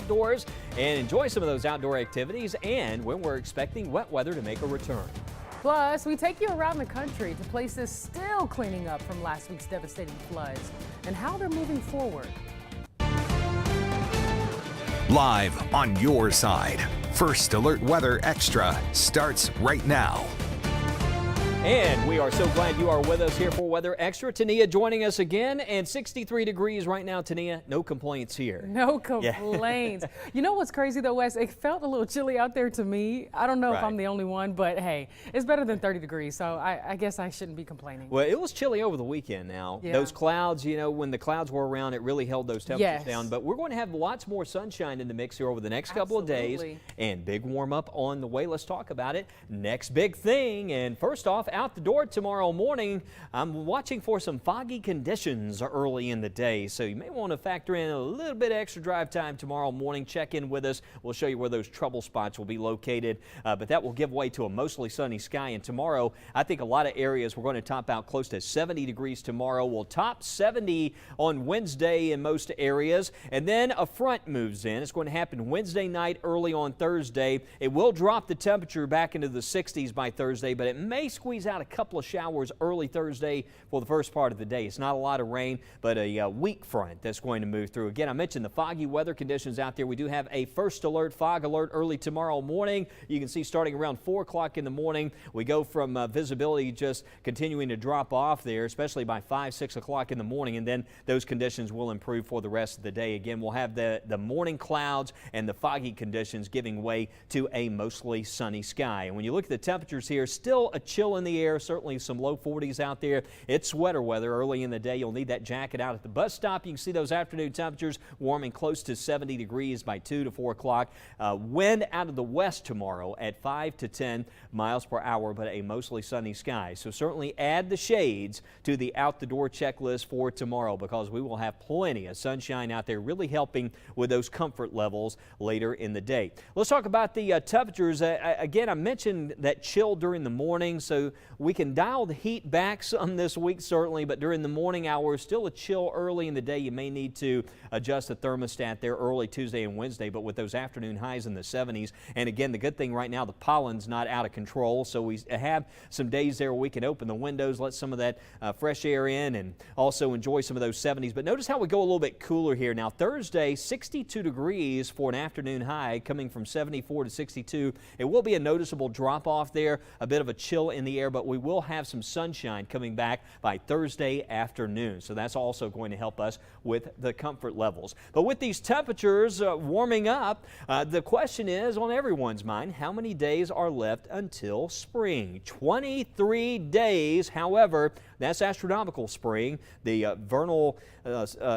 outdoors and enjoy some of those outdoor activities, and when we're expecting wet weather to make a return. Plus, we take you around the country to places still cleaning up from last week's devastating floods and how they're moving forward. Live on your side, First Alert Weather Extra starts right now. And we are so glad you are with us here for Weather Extra. Tania joining us again, and 63 degrees right now, Tania. No complaints here. No complaints. Yeah. You know what's crazy though, Wes? It felt a little chilly out there to me. I don't know if I'm the only one, but hey, it's better than 30 degrees, so I guess I shouldn't be complaining. Well, it was chilly over the weekend now. Yeah. Those clouds, you know, when the clouds were around, it really held those temperatures down. But we're going to have lots more sunshine in the mix here over the next couple of days. And big warm up on the way. Let's talk about it. Next big thing. And first off, out the door tomorrow morning, I'm watching for some foggy conditions early in the day, so you may want to factor in a little bit extra drive time tomorrow morning. Check in with us. We'll show you where those trouble spots will be located, but that will give way to a mostly sunny sky. And tomorrow, I think a lot of areas we're going to top out close to 70 degrees tomorrow. We'll top 70 on Wednesday in most areas, and then a front moves in. It's going to happen Wednesday night, early on Thursday. It will drop the temperature back into the 60s by Thursday, but it may squeeze out a couple of showers early Thursday for the first part of the day. It's not a lot of rain, but a weak front that's going to move through. Again, I mentioned the foggy weather conditions out there. We do have a first alert, fog alert early tomorrow morning. You can see starting around 4 o'clock in the morning, we go from visibility just continuing to drop off there, especially by 5, 6 o'clock in the morning, and then those conditions will improve for the rest of the day. Again, we'll have the morning clouds and the foggy conditions giving way to a mostly sunny sky. And when you look at the temperatures here, still a chill in the air, certainly some low 40s out there. It's sweater weather early in the day. You'll need that jacket out at the bus stop. You can see those afternoon temperatures warming close to 70 degrees by 2 to 4 o'clock. Wind out of the west tomorrow at 5 to 10 miles per hour, but a mostly sunny sky. So certainly add the shades to the out the door checklist for tomorrow, because we will have plenty of sunshine out there, really helping with those comfort levels later in the day. Let's talk about the temperatures. Again, I mentioned that chill during the morning, so we can dial the heat back some this week, certainly, but during the morning hours, still a chill early in the day. You may need to adjust the thermostat there early Tuesday and Wednesday, but with those afternoon highs in the 70s. And again, the good thing right now, the pollen's not out of control, so we have some days there where we can open the windows, let some of that fresh air in, and also enjoy some of those 70s. But notice how we go a little bit cooler here. Now, Thursday, 62 degrees for an afternoon high, coming from 74 to 62. It will be a noticeable drop off there, a bit of a chill in the air, but we will have some sunshine coming back by Thursday afternoon. So that's also going to help us with the comfort levels. But with these temperatures warming up, the question is on everyone's mind, how many days are left until spring? 23 days. However, that's astronomical spring, the vernal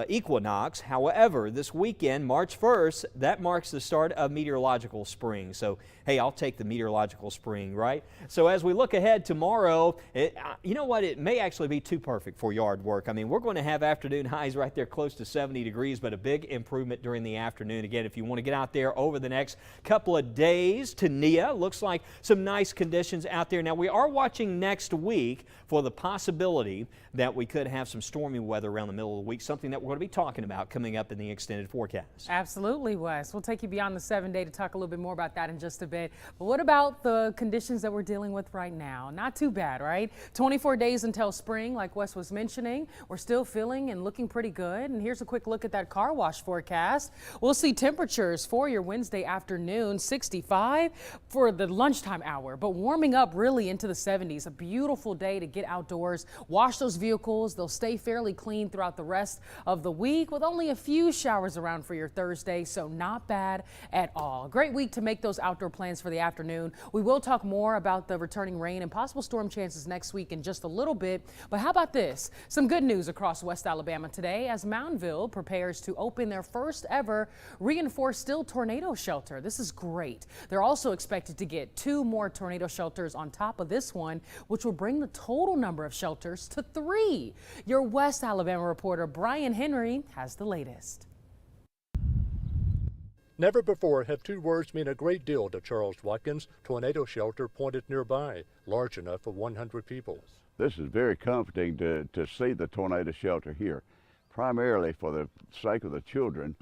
equinox. However, this weekend, March 1st, that marks the start of meteorological spring. So, hey, I'll take the meteorological spring, right? So as we look ahead tomorrow, you know what? It may actually be too perfect for yard work. I mean, we're going to have afternoon highs right there close to 70 degrees, but a big improvement during the afternoon. Again, if you want to get out there over the next couple of days, Tania, looks like some nice conditions out there. Now, we are watching next week for the possibility that we could have some stormy weather around the middle of the week, something that we're going to be talking about coming up in the extended forecast. Absolutely, Wes. We'll take you beyond the 7-day to talk a little bit more about that in just a bit. But what about the conditions that we're dealing with right now? Not too bad, right? 24 days until spring, like Wes was mentioning. We're still feeling and looking pretty good. And here's a quick look at that car wash forecast. We'll see temperatures for your Wednesday afternoon, 65 for the lunchtime hour, but warming up really into the 70s. A beautiful day to get outdoors, wash those vehicles. They'll stay fairly clean throughout the rest of the week, with only a few showers around for your Thursday, so not bad at all. Great week to make those outdoor plans for the afternoon. We will talk more about the returning rain and possible storm chances next week in just a little bit, but how about this? Some good news across West Alabama today as Moundville prepares to open their first ever reinforced steel tornado shelter. This is great. They're also expected to get 2 more tornado shelters on top of this one, which will bring the total number of shelters to 3. Your West Alabama reporter Brian Henry has the latest. Never before have 2 words meant a great deal to Charles Watkins. Tornado shelter pointed nearby, large enough for 100 people. This is very comforting to see the tornado shelter here, primarily for the sake of the children.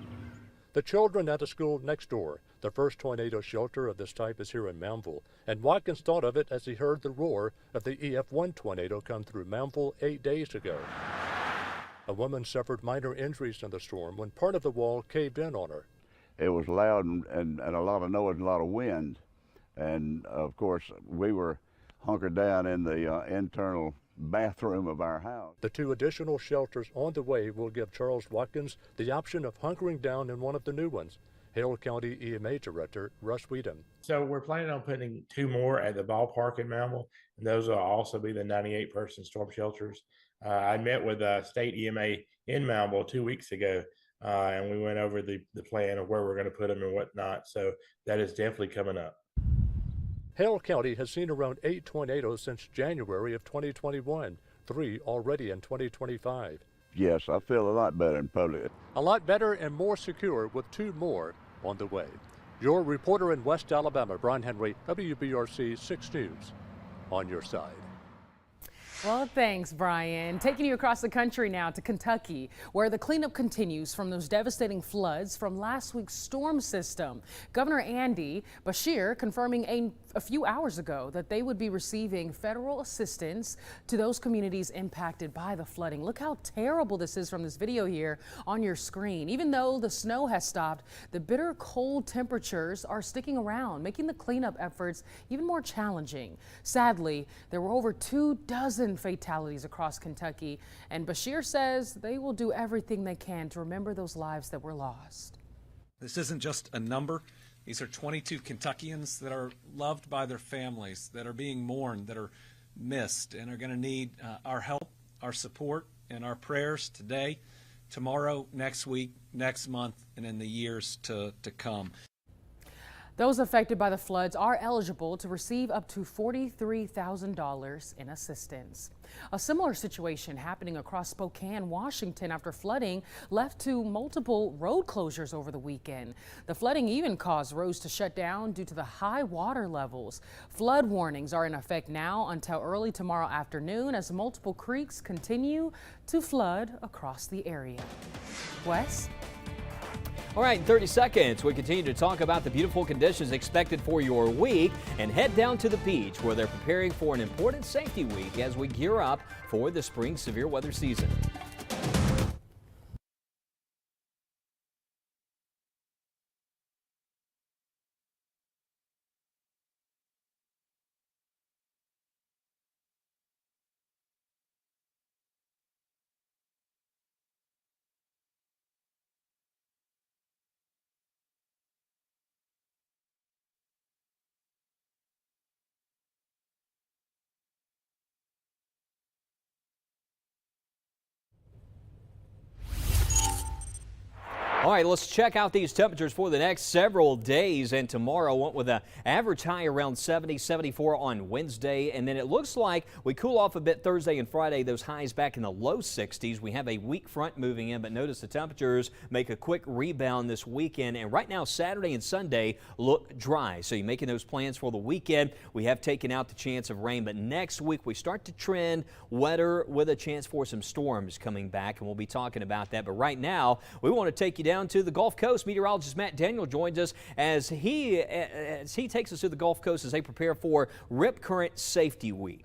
The children at the school next door. The first tornado shelter of this type is here in Moundville, and Watkins thought of it as he heard the roar of the EF1 tornado come through Moundville 8 days ago. A woman suffered minor injuries in the storm when part of the wall caved in on her. It was loud and a lot of noise and a lot of wind. And of course, we were hunkered down in the internal bathroom of our house. The 2 additional shelters on the way will give Charles Watkins the option of hunkering down in one of the new ones. Hale County EMA Director Russ Whedon. So we're planning on putting 2 more at the ballpark in Moundville, and those will also be the 98-person storm shelters. I met with state EMA in Moundville 2 weeks ago, and we went over the plan of where we're going to put them and whatnot. So that is definitely coming up. Hale County has seen around 8 tornadoes since January of 2021, 3 already in 2025. Yes, I feel a lot better in public. A lot better and more secure with 2 more on the way. Your reporter in West Alabama, Brian Henry, WBRC 6 News, on your side. Well, thanks, Brian. Taking you across the country now to Kentucky, where the cleanup continues from those devastating floods from last week's storm system. Governor Andy Beshear confirming a few hours ago that they would be receiving federal assistance to those communities impacted by the flooding. Look how terrible this is from this video here on your screen. Even though the snow has stopped, the bitter cold temperatures are sticking around, making the cleanup efforts even more challenging. Sadly, there were over 24 fatalities across Kentucky, and Beshear says they will do everything they can to remember those lives that were lost. This isn't just a number. These are 22 Kentuckians that are loved by their families, that are being mourned, that are missed, and are going to need our help, our support, and our prayers today, tomorrow, next week, next month, and in the years to come. Those affected by the floods are eligible to receive up to $43,000 in assistance. A similar situation happening across Spokane, Washington after flooding left to multiple road closures over the weekend. The flooding even caused roads to shut down due to the high water levels. Flood warnings are in effect now until early tomorrow afternoon as multiple creeks continue to flood across the area. Wes? All right, in 30 seconds, we continue to talk about the beautiful conditions expected for your week and head down to the beach where they're preparing for an important safety week as we gear up for the spring severe weather season. All right, let's check out these temperatures for the next several days and tomorrow went with an average high around 70, 74 on Wednesday. And then it looks like we cool off a bit Thursday and Friday, those highs back in the low 60s. We have a weak front moving in, but notice the temperatures make a quick rebound this weekend. And right now, Saturday and Sunday look dry. So you're making those plans for the weekend. We have taken out the chance of rain, but next week we start to trend wetter with a chance for some storms coming back. And we'll be talking about that. But right now, we want to take you down to the Gulf Coast. Meteorologist Matt Daniel joins us as he takes us to the Gulf Coast as they prepare for Rip Current Safety Week.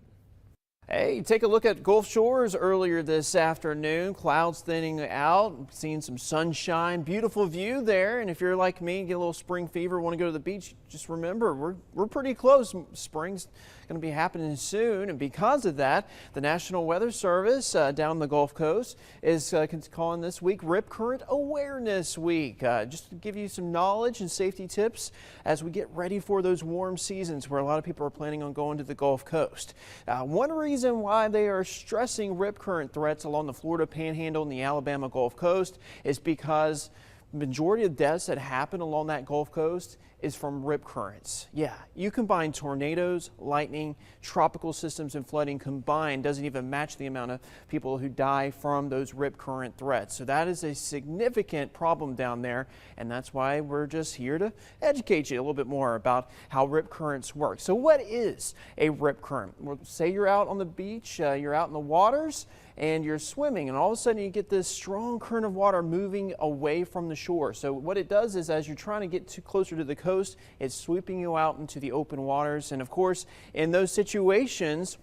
Hey, take a look at Gulf Shores earlier this afternoon. Clouds thinning out, seeing some sunshine, beautiful view there. And if you're like me, get a little spring fever, want to go to the beach, just remember we're pretty close. Spring's going to be happening soon, and because of that, the National Weather Service down the Gulf Coast is calling this week Rip Current Awareness Week, just to give you some knowledge and safety tips as we get ready for those warm seasons where a lot of people are planning on going to the Gulf Coast. One reason why they are stressing rip current threats along the Florida Panhandle and the Alabama Gulf Coast is because the majority of deaths that happen along that Gulf Coast is from rip currents. Yeah, you combine tornadoes, lightning, tropical systems, and flooding combined doesn't even match the amount of people who die from those rip current threats. So that is a significant problem down there, and that's why we're just here to educate you a little bit more about how rip currents work. So what is a rip current? Well, say you're out on the beach, you're out in the waters, and you're swimming, and all of a sudden you get this strong current of water moving away from the shore. So what it does is, as you're trying to get closer to the coast, it's sweeping you out into the open waters. And of course, in those situations,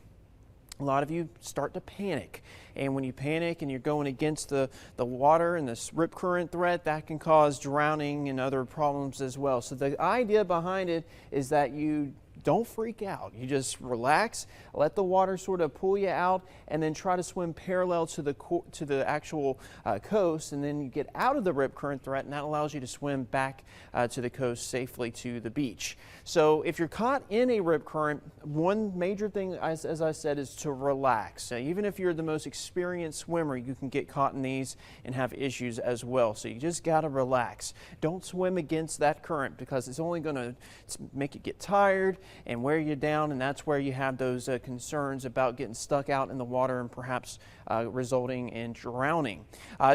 a lot of you start to panic. And when you panic and you're going against the water and this rip current threat, that can cause drowning and other problems as well. So the idea behind it is that you don't freak out. You just relax, let the water sort of pull you out, and then try to swim parallel to the actual coast, and then you get out of the rip current threat, and that allows you to swim back to the coast safely to the beach. So if you're caught in a rip current, one major thing, as I said, is to relax. So even if you're the most experienced swimmer, you can get caught in these and have issues as well. So you just got to relax. Don't swim against that current, because it's only going to make you get tired and wear you down, and that's where you have those concerns about getting stuck out in the water and perhaps resulting in drowning.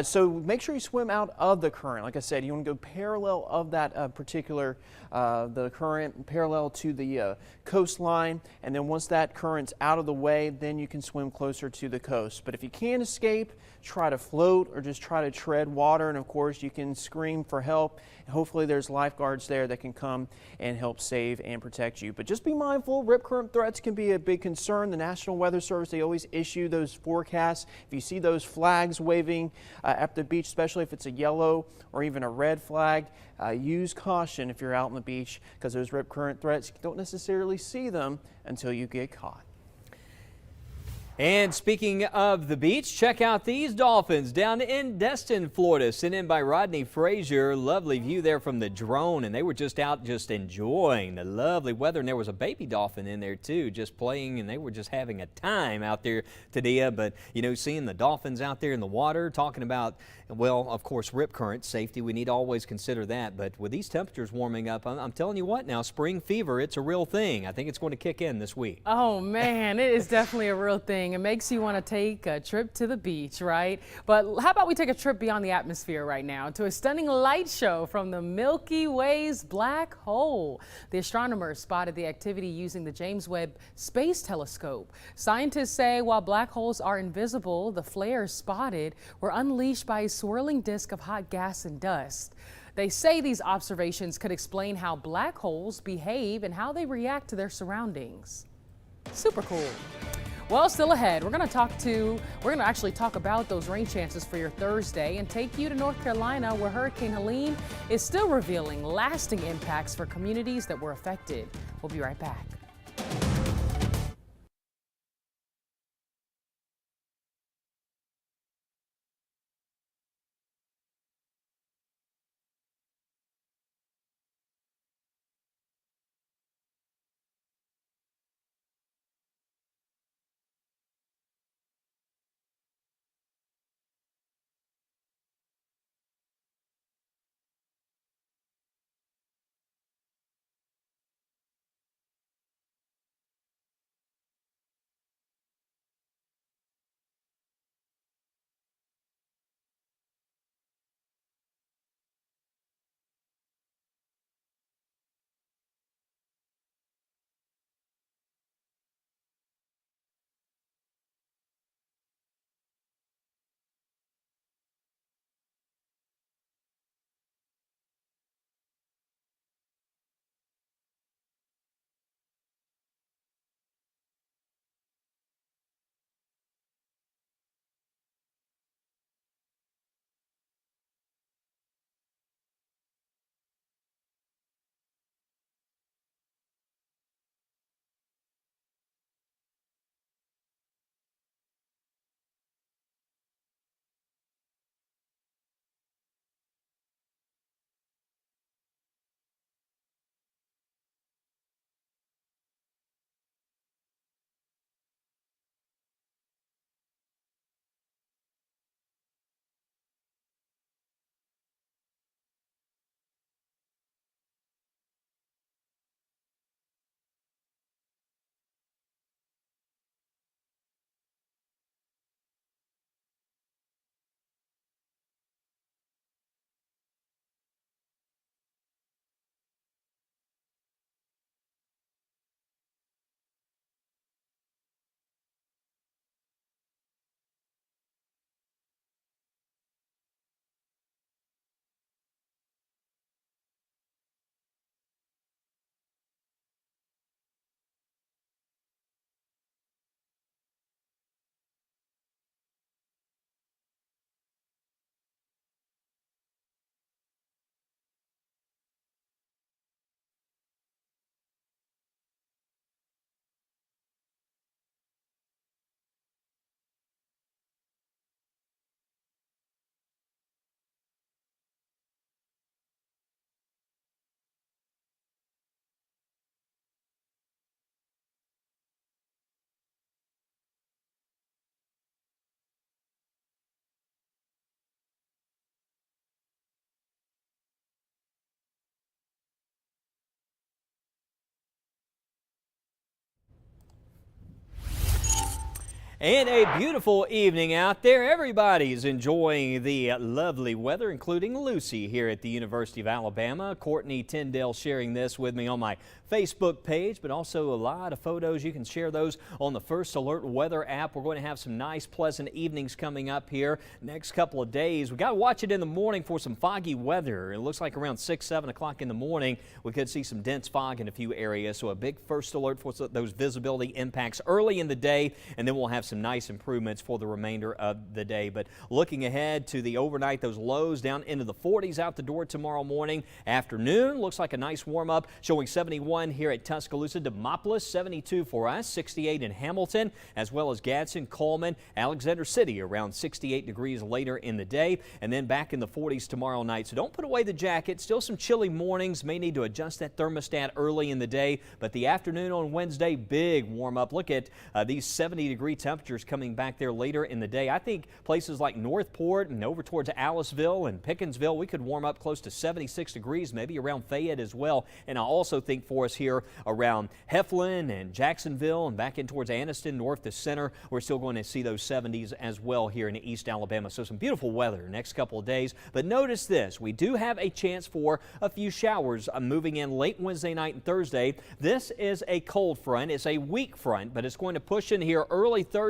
So make sure you swim out of the current. Like I said, you want to go parallel of that the current, parallel to the coastline, and then once that current's out of the way, then you can swim closer to the coast. But if you can't escape, try to float or just try to tread water, and of course you can scream for help. Hopefully there's lifeguards there that can come and help save and protect you. But just be mindful, rip current threats can be a big concern. The National Weather Service, they always issue those forecasts. If you see those flags waving at the beach, especially if it's a yellow or even a red flag, use caution if you're out on the beach, because those rip current threats, you don't necessarily see them until you get caught. And speaking of the beach, check out these dolphins down in Destin, Florida, sent in by Rodney Frazier. Lovely view there from the drone, and they were just out just enjoying the lovely weather. And there was a baby dolphin in there too, just playing, and they were just having a time out there today. But you know, seeing the dolphins out there in the water, talking about, well, of course, rip current safety, we need to always consider that. But with these temperatures warming up, I'm telling you what now, spring fever, it's a real thing. I think it's going to kick in this week. Oh man, it is definitely a real thing. It makes you want to take a trip to the beach, right? But how about we take a trip beyond the atmosphere right now to a stunning light show from the Milky Way's black hole. The astronomers spotted the activity using the James Webb Space Telescope. Scientists say while black holes are invisible, the flares spotted were unleashed by a swirling disk of hot gas and dust. They say these observations could explain how black holes behave and how they react to their surroundings. Super cool. Well, still ahead, we're going to actually talk about those rain chances for your Thursday and take you to North Carolina, where Hurricane Helene is still revealing lasting impacts for communities that were affected. We'll be right back. And a beautiful evening out there. Everybody's enjoying the lovely weather, including Lucy here at the University of Alabama. Courtney Tyndale sharing this with me on my Facebook page, but also a lot of photos. You can share those on the First Alert Weather app. We're going to have some nice, pleasant evenings coming up here next couple of days. We got to watch it in the morning for some foggy weather. It looks like around 6, 7 o'clock in the morning, we could see some dense fog in a few areas. So a big first alert for those visibility impacts early in the day, and then we'll have some nice improvements for the remainder of the day. But looking ahead to the overnight, those lows down into the 40s out the door tomorrow morning. Afternoon looks like a nice warm up, showing 71 here at Tuscaloosa. Demopolis 72 for us, 68 in Hamilton, as well as Gadsden, Coleman, Alexander City around 68 degrees later in the day, and then back in the 40s tomorrow night. So don't put away the jacket. Still some chilly mornings. May need to adjust that thermostat early in the day, but the afternoon on Wednesday, big warm up. Look at these 70-degree temperatures coming back there later in the day. I think places like Northport and over towards Aliceville and Pickersville, we could warm up close to 76 degrees, maybe around Fayette as well. And I also think for us here around Heflin and Jacksonville and back in towards Anniston, north to center, we're still going to see those 70s as well here in East Alabama. So some beautiful weather next couple of days. But notice this, we do have a chance for a few showers moving in late Wednesday night and Thursday. This is a cold front. It's a weak front, but it's going to push in here early Thursday.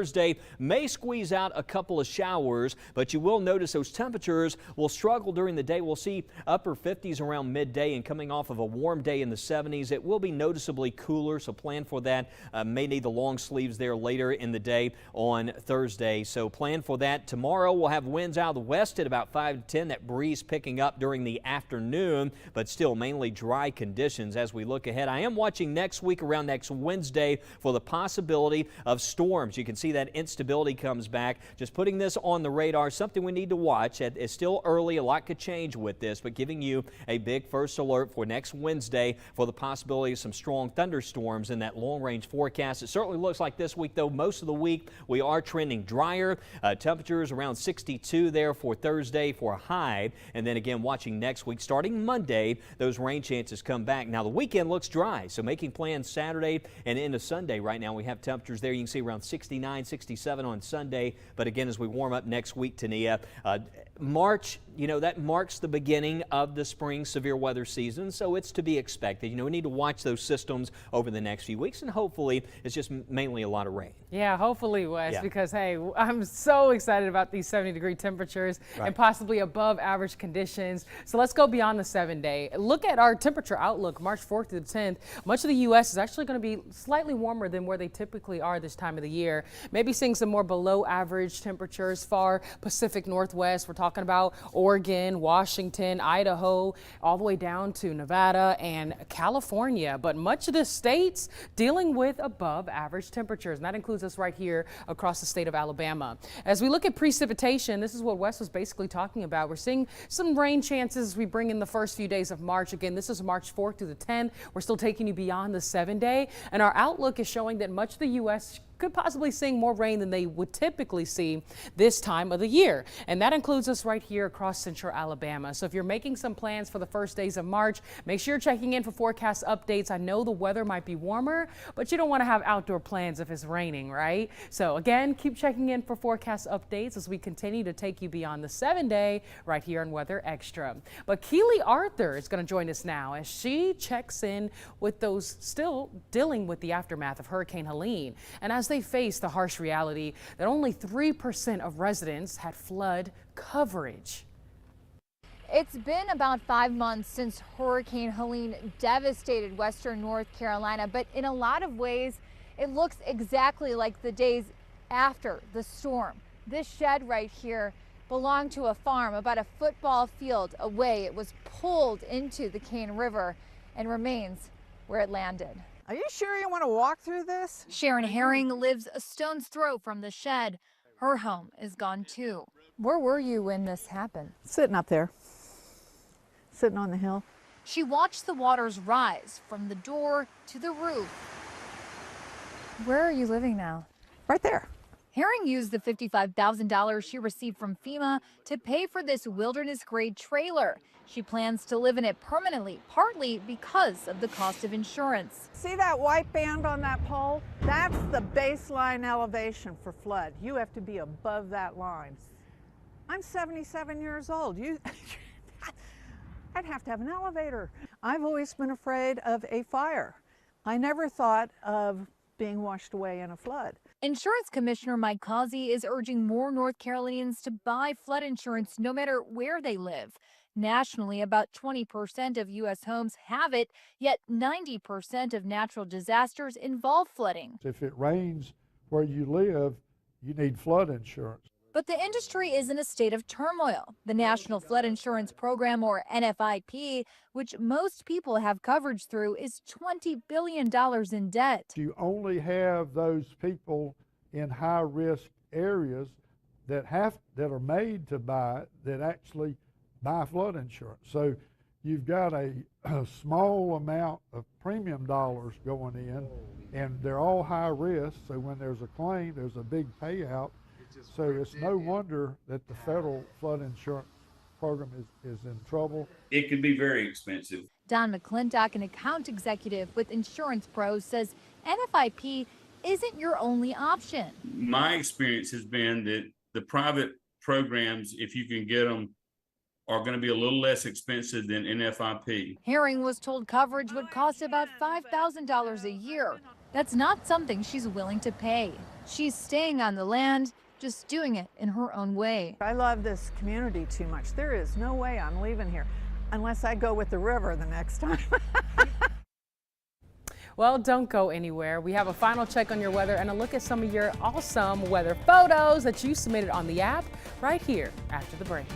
May squeeze out a couple of showers, but you will notice those temperatures will struggle during the day. We'll see upper 50s around midday, and coming off of a warm day in the 70s, it will be noticeably cooler, so plan for that. May need the long sleeves there later in the day on Thursday, so plan for that. Tomorrow we'll have winds out of the west at about 5 to 10. That breeze picking up during the afternoon, but still mainly dry conditions as we look ahead. I am watching next week around next Wednesday for the possibility of storms. You can see that instability comes back. Just putting this on the radar, something we need to watch. It's still early. A lot could change with this, but giving you a big first alert for next Wednesday for the possibility of some strong thunderstorms in that long-range forecast. It certainly looks like this week, though, most of the week we are trending drier. Temperatures around 62 there for Thursday for a high, and then again watching next week starting Monday, those rain chances come back. Now the weekend looks dry, so making plans Saturday and into Sunday. Right now we have temperatures there you can see around 69, 67 on Sunday, but again as we warm up next week, Tania, March, that marks the beginning of the spring severe weather season, so it's to be expected. We need to watch those systems over the next few weeks, and hopefully it's just mainly a lot of rain. Yeah, hopefully, Wes, because, hey, I'm so excited about these 70-degree temperatures and possibly above average conditions. So let's go beyond the 7-day. Look at our temperature outlook, March 4th through the 10th. Much of the U.S. is actually going to be slightly warmer than where they typically are this time of the year. Maybe seeing some more below average temperatures far Pacific Northwest. We're talking about Oregon, Washington, Idaho, all the way down to Nevada and California. But much of the states dealing with above average temperatures, and that includes us right here across the state of Alabama. As we look at precipitation, this is what Wes was basically talking about. We're seeing some rain chances as we bring in the first few days of March. Again, this is March 4th through the 10th. We're still taking you beyond the 7-day, and our outlook is showing that much of the U.S. could possibly seeing more rain than they would typically see this time of the year. And that includes us right here across central Alabama. So if you're making some plans for the first days of March, make sure you're checking in for forecast updates. I know the weather might be warmer, but you don't want to have outdoor plans if it's raining, right? So again, keep checking in for forecast updates as we continue to take you beyond the 7-day right here on Weather Extra. But Keely Arthur is going to join us now as she checks in with those still dealing with the aftermath of Hurricane Helene. And as they face the harsh reality that only 3% of residents had flood coverage. It's been about 5 months since Hurricane Helene devastated western North Carolina, but in a lot of ways, it looks exactly like the days after the storm. This shed right here belonged to a farm about a football field away. It was pulled into the Cane River and remains where it landed. Are you sure you want to walk through this? Sharon Herring lives a stone's throw from the shed. Her home is gone too. Where were you when this happened? Sitting up there, sitting on the hill. She watched the waters rise from the door to the roof. Where are you living now? Right there. Herring used the $55,000 she received from FEMA to pay for this wilderness-grade trailer. She plans to live in it permanently, partly because of the cost of insurance. See that white band on that pole? That's the baseline elevation for flood. You have to be above that line. I'm 77 years old. I'd have to have an elevator. I've always been afraid of a fire. I never thought of being washed away in a flood. Insurance Commissioner Mike Causey is urging more North Carolinians to buy flood insurance no matter where they live. Nationally, about 20% of U.S. homes have it, yet 90% of natural disasters involve flooding. If it rains where you live, you need flood insurance. But the industry is in a state of turmoil. The National Flood Insurance Program, or NFIP, which most people have coverage through, is $20 billion in debt. You only have those people in high-risk areas that are made to buy it that actually buy flood insurance. So you've got a small amount of premium dollars going in, and they're all high risk. So when there's a claim, there's a big payout. So it's no wonder that the federal flood insurance program is in trouble. It can be very expensive. Don McClintock, an account executive with Insurance Pros, says NFIP isn't your only option. My experience has been that the private programs, if you can get them, are going to be a little less expensive than NFIP. Herring was told coverage would cost about $5,000 a year. That's not something she's willing to pay. She's staying on the land, just doing it in her own way. I love this community too much. There is no way I'm leaving here unless I go with the river the next time. Well, don't go anywhere. We have a final check on your weather and a look at some of your awesome weather photos that you submitted on the app right here after the break.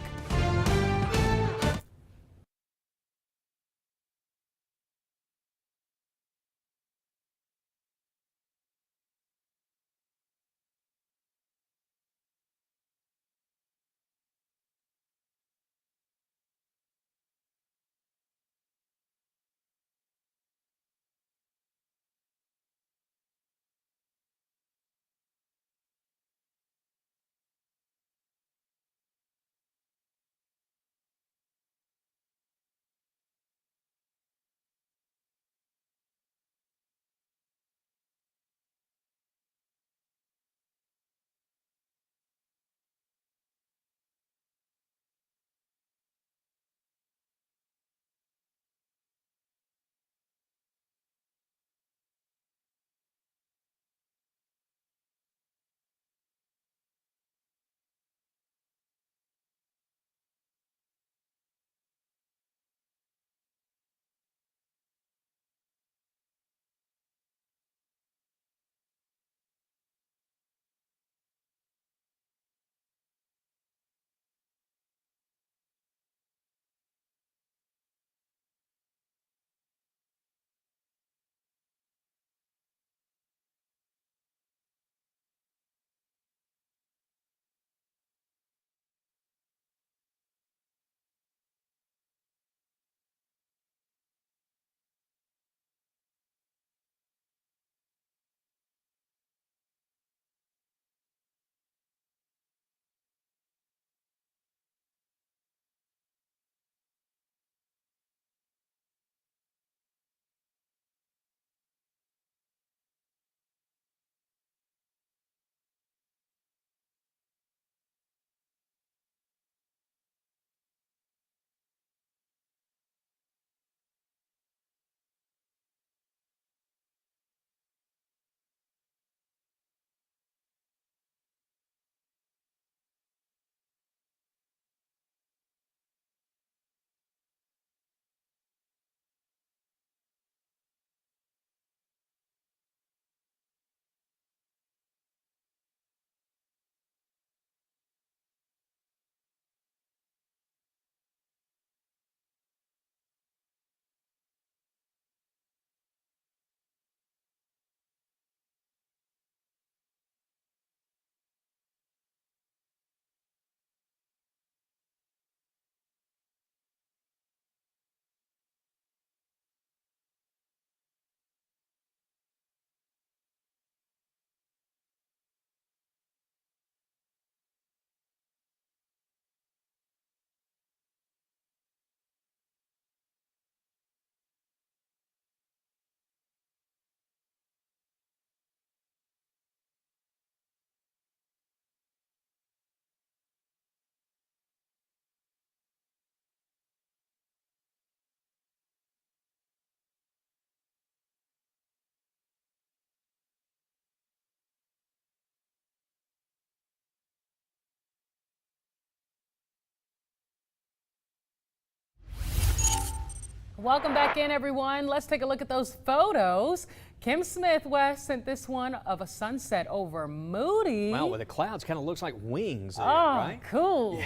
Welcome back in, everyone. Let's take a look at those photos. Kim Smith West sent this one of a sunset over Moody. Wow, well, the clouds kind of looks like wings there, oh, right? Cool.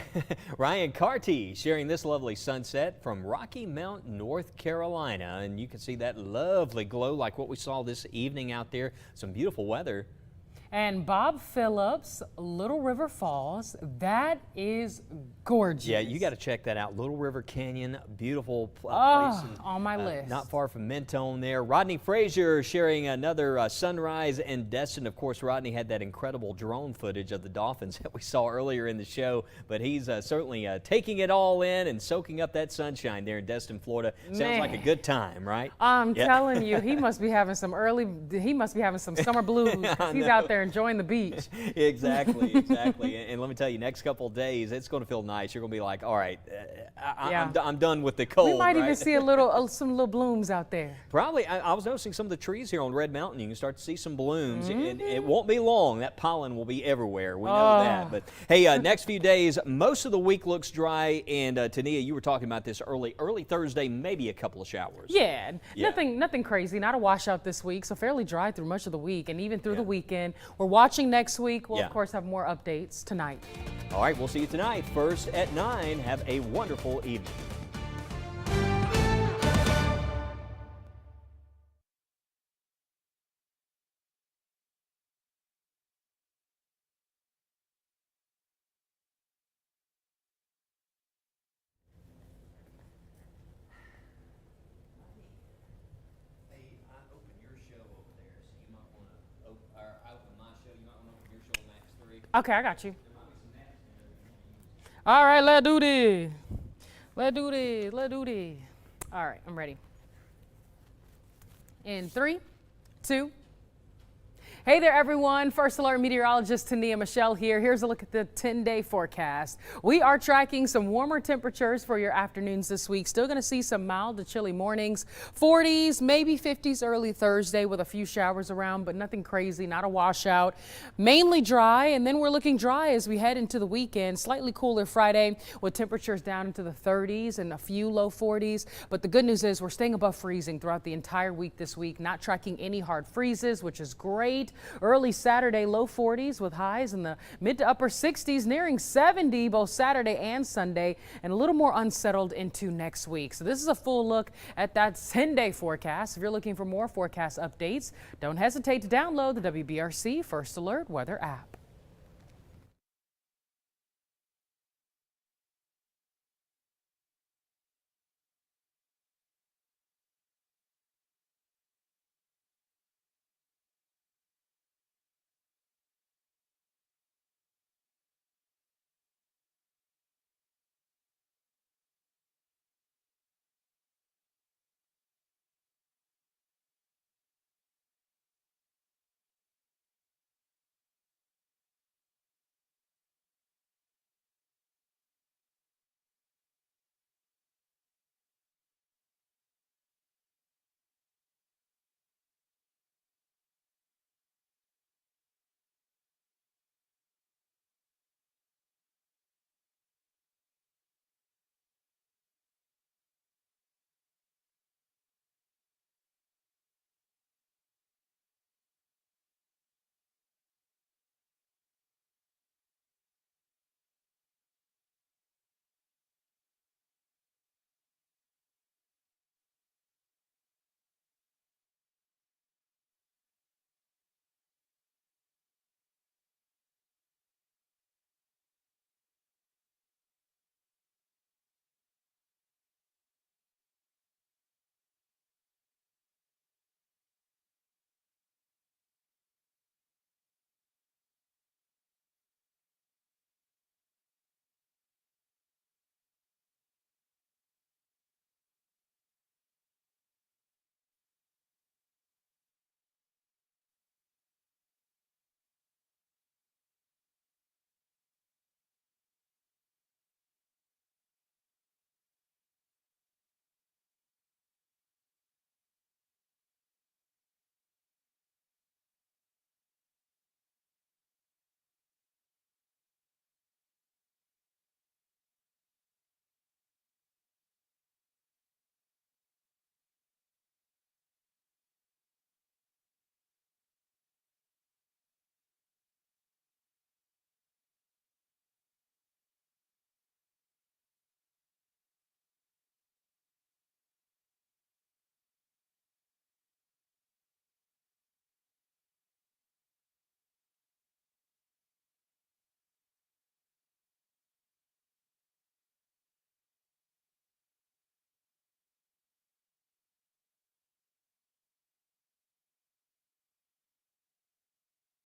Ryan Carty sharing this lovely sunset from Rocky Mount, North Carolina. And you can see that lovely glow like what we saw this evening out there. Some beautiful weather. And Bob Phillips, Little River Falls, that is gorgeous. Yeah, you got to check that out. Little River Canyon, beautiful place. On my list. Not far from Mentone there. Rodney Frazier sharing another sunrise in Destin. Of course, Rodney had that incredible drone footage of the dolphins that we saw earlier in the show, but he's certainly taking it all in and soaking up that sunshine there in Destin, Florida. Sounds like a good time, right? I'm telling you, he must be having some summer blues. He's out there enjoying the beach. Exactly. And let me tell you, next couple of days, it's going to feel nice. You're going to be like, all right, I'm done with the cold. We might even see some little blooms out there. Probably. I was noticing some of the trees here on Red Mountain. You can start to see some blooms. And it won't be long. That pollen will be everywhere. We know that. But hey, next few days, most of the week looks dry. And Tania, you were talking about this early Thursday, maybe a couple of showers. Yeah. Nothing crazy. Not a washout this week. So fairly dry through much of the week and even through the weekend. We're watching next week. We'll, of course, have more updates tonight. All right, we'll see you tonight. First at 9. Have a wonderful evening. Okay, I got you. All right, let's do this. Let's do this. All right, I'm ready. In 3, 2. Hey there, everyone. First Alert meteorologist Tania Michelle here. Here's a look at the 10-day forecast. We are tracking some warmer temperatures for your afternoons this week. Still going to see some mild to chilly mornings. 40s, maybe 50s early Thursday with a few showers around, but nothing crazy, not a washout. Mainly dry, and then we're looking dry as we head into the weekend. Slightly cooler Friday with temperatures down into the 30s and a few low 40s. But the good news is we're staying above freezing throughout the entire week this week. Not tracking any hard freezes, which is great. Early Saturday, low 40s with highs in the mid to upper 60s, nearing 70 both Saturday and Sunday, and a little more unsettled into next week. So this is a full look at that 10-day forecast. If you're looking for more forecast updates, don't hesitate to download the WBRC First Alert weather app.